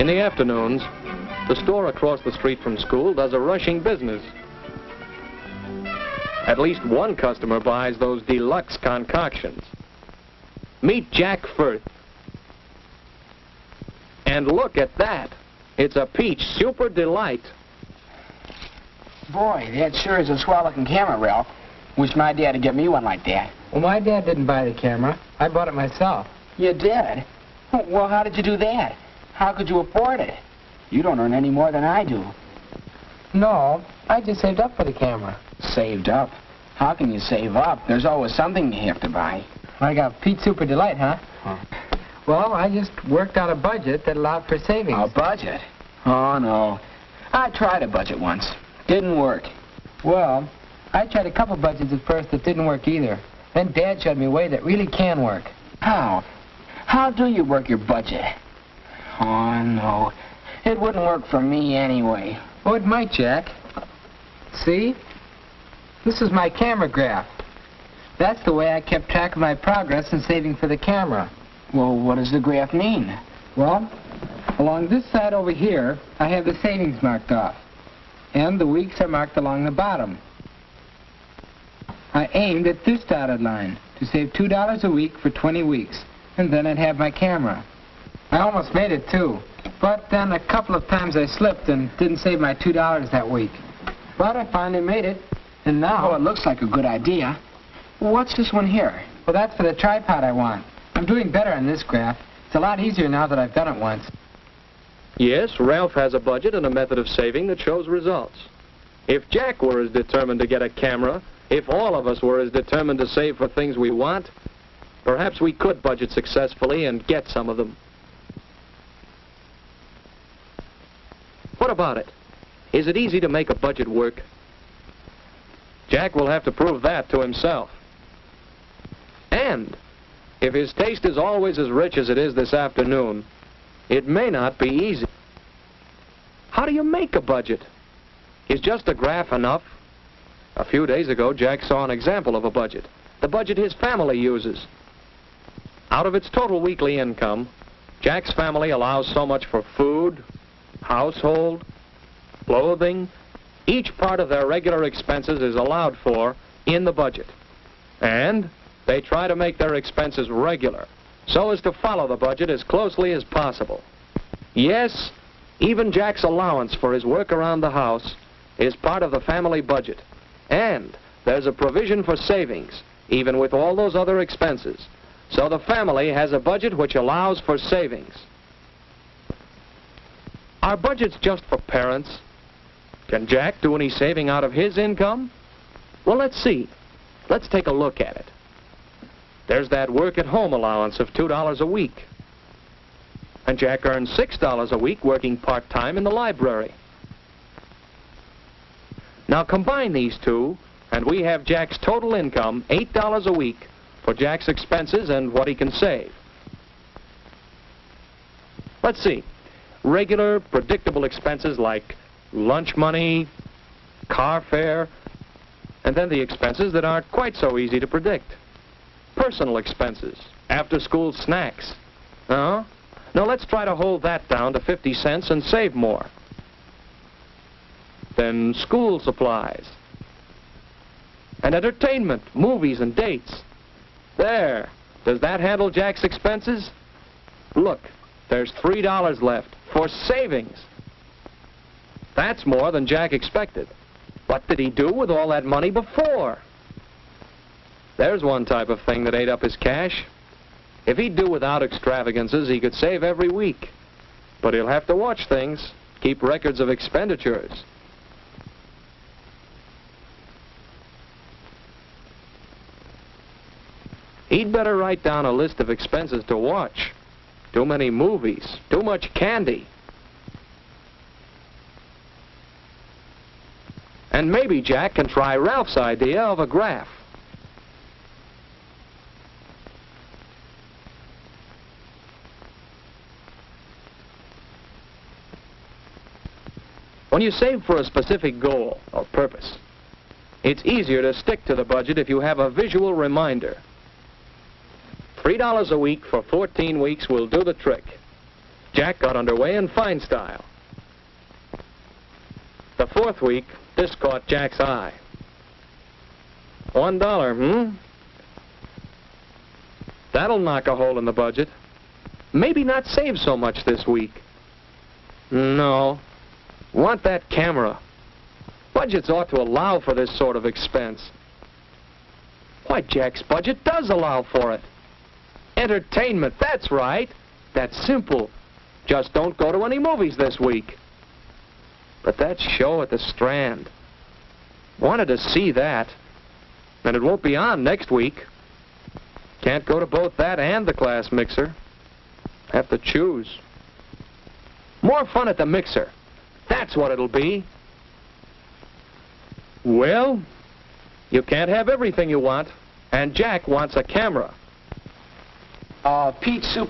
In the afternoons, the store across the street from school does a rushing business. At least one customer buys those deluxe concoctions. Meet Jack Firth. And look at that. It's a peach super delight. Boy, that sure is a swell-looking camera, Ralph. Wish my dad would get me one like that. Well, my dad didn't buy the camera. I bought it myself. You did? Well, how did you do that? How could you afford it? You don't earn any more than I do. No, I just saved up for the camera. Saved up? How can you save up? There's always something you have to buy. I got Peach Super Delight, huh? Well, I just worked out a budget that allowed for savings. A budget? Oh, no. I tried a budget once. Didn't work. Well, I tried a couple budgets at first that didn't work either. Then Dad showed me a way that really can work. How? How do you work your budget? Oh, no. It wouldn't work for me anyway. Oh, it might, Jack. See? This is my camera graph. That's the way I kept track of my progress in saving for the camera. Well, what does the graph mean? Well, along this side over here, I have the savings marked off. And the weeks are marked along the bottom. I aimed at this dotted line to save $2 a week for 20 weeks, and then I'd have my camera. I almost made it, too. But then a couple of times I slipped and didn't save my $2 that week. But I finally made it, and now... Oh, it looks like a good idea. What's this one here? Well, that's for the tripod I want. I'm doing better on this graph. It's a lot easier now that I've done it once. Yes, Ralph has a budget and a method of saving that shows results. If Jack were as determined to get a camera, if all of us were as determined to save for things we want, perhaps we could budget successfully and get some of them. What about it? Is it easy to make a budget work? Jack will have to prove that to himself. And if his taste is always as rich as it is this afternoon, it may not be easy. How do you make a budget? Is just a graph enough? A few days ago, Jack saw an example of a budget, the budget his family uses. Out of its total weekly income, Jack's family allows so much for food, household, clothing. Each part of their regular expenses is allowed for in the budget. And they try to make their expenses regular, so as to follow the budget as closely as possible. Yes, even Jack's allowance for his work around the house is part of the family budget. And there's a provision for savings, even with all those other expenses. So the family has a budget which allows for savings. Are budgets just for parents? Can Jack do any saving out of his income? Well, let's see. Let's take a look at it. There's that work-at-home allowance of $2 a week. And Jack earns $6 a week working part-time in the library. Now combine these two, and we have Jack's total income, $8 a week, for Jack's expenses and what he can save. Let's see. Regular, predictable expenses like lunch money, car fare, and then the expenses that aren't quite so easy to predict. Personal expenses, after-school snacks. Now let's try to hold that down to 50 cents and save more. Then school supplies. And entertainment, movies and dates. There. Does that handle Jack's expenses? Look, there's $3 left for savings. That's more than Jack expected. What did he do with all that money before? There's one type of thing that ate up his cash. If he'd do without extravagances, he could save every week. But he'll have to watch things, keep records of expenditures. He'd better write down a list of expenses to watch. Too many movies, too much candy. And maybe Jack can try Ralph's idea of a graph. When you save for a specific goal or purpose, it's easier to stick to the budget if you have a visual reminder. $3 a week for 14 weeks will do the trick. Jack got underway in fine style. The fourth week, this caught Jack's eye. $1, That'll knock a hole in the budget. Maybe not save so much this week. No. Want that camera. Budgets ought to allow for this sort of expense. Why, Jack's budget does allow for it. Entertainment, that's right. That's simple. Just don't go to any movies this week. But that show at the Strand. Wanted to see that. And it won't be on next week. Can't go to both that and the class mixer. Have to choose. More fun at the mixer. That's what it'll be. Well, you can't have everything you want. And Jack wants a camera. Peach soup.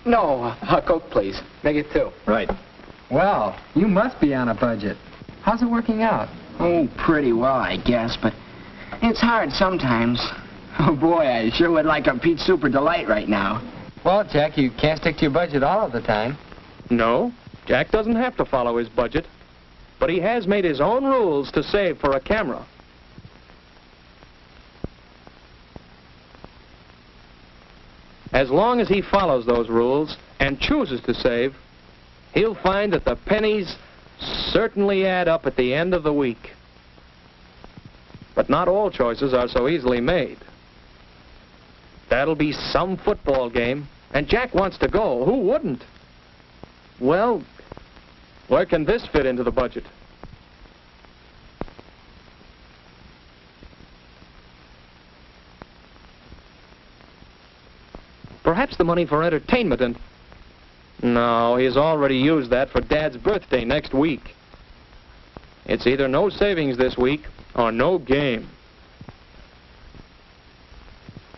No, a Coke, please. Make it 2. Right. Well, you must be on a budget. How's it working out? Oh, pretty well, I guess, but it's hard sometimes. Oh, boy, I sure would like a peach super delight right now. Well, Jack, you can't stick to your budget all of the time. No, Jack doesn't have to follow his budget. But he has made his own rules to save for a camera. As long as he follows those rules and chooses to save, he'll find that the pennies certainly add up at the end of the week. But not all choices are so easily made. That'll be some football game, and Jack wants to go. Who wouldn't? Well, where can this fit into the budget? Perhaps the money for entertainment and... No, he's already used that for Dad's birthday next week. It's either no savings this week or no game.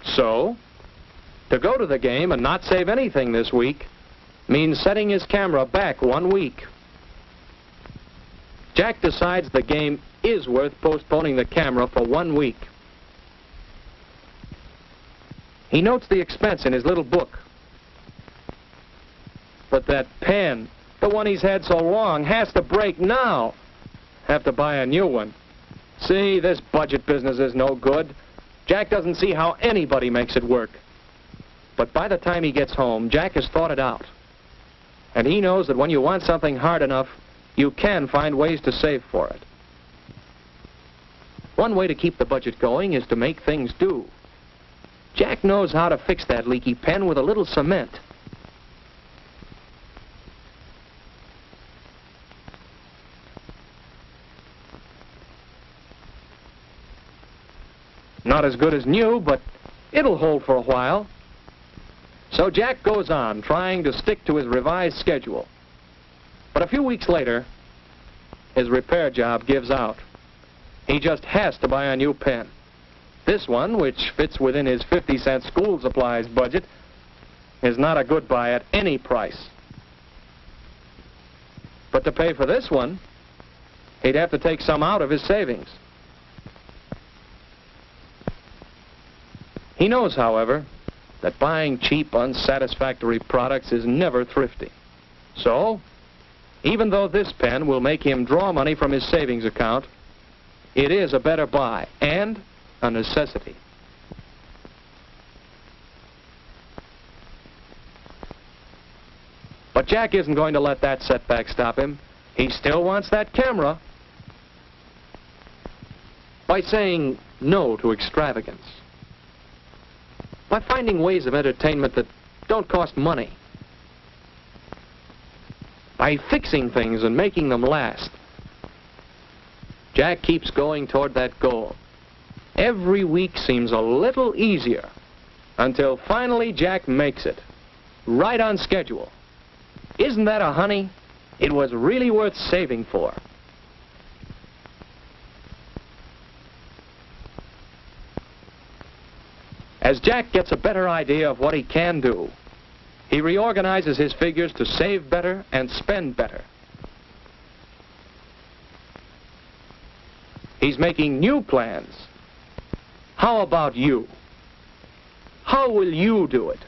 So, to go to the game and not save anything this week means setting his camera back 1 week. Jack decides the game is worth postponing the camera for 1 week. He notes the expense in his little book. But that pen, the one he's had so long, has to break now. Have to buy a new one. See, this budget business is no good. Jack doesn't see how anybody makes it work. But by the time he gets home, Jack has thought it out. And he knows that when you want something hard enough, you can find ways to save for it. One way to keep the budget going is to make things do. Jack knows how to fix that leaky pen with a little cement. Not as good as new, but it'll hold for a while. So Jack goes on, trying to stick to his revised schedule. But a few weeks later, his repair job gives out. He just has to buy a new pen. This one, which fits within his 50-cent school supplies budget, is not a good buy at any price. But to pay for this one, he'd have to take some out of his savings. He knows, however, that buying cheap, unsatisfactory products is never thrifty. So, even though this pen will make him draw money from his savings account, it is a better buy and a necessity. But Jack isn't going to let that setback stop him. He still wants that camera. By saying no to extravagance. By finding ways of entertainment that don't cost money. By fixing things and making them last. Jack keeps going toward that goal. Every week seems a little easier until finally Jack makes it. Right on schedule. Isn't that a honey? It was really worth saving for. As Jack gets a better idea of what he can do, he reorganizes his figures to save better and spend better. He's making new plans. How about you? How will you do it?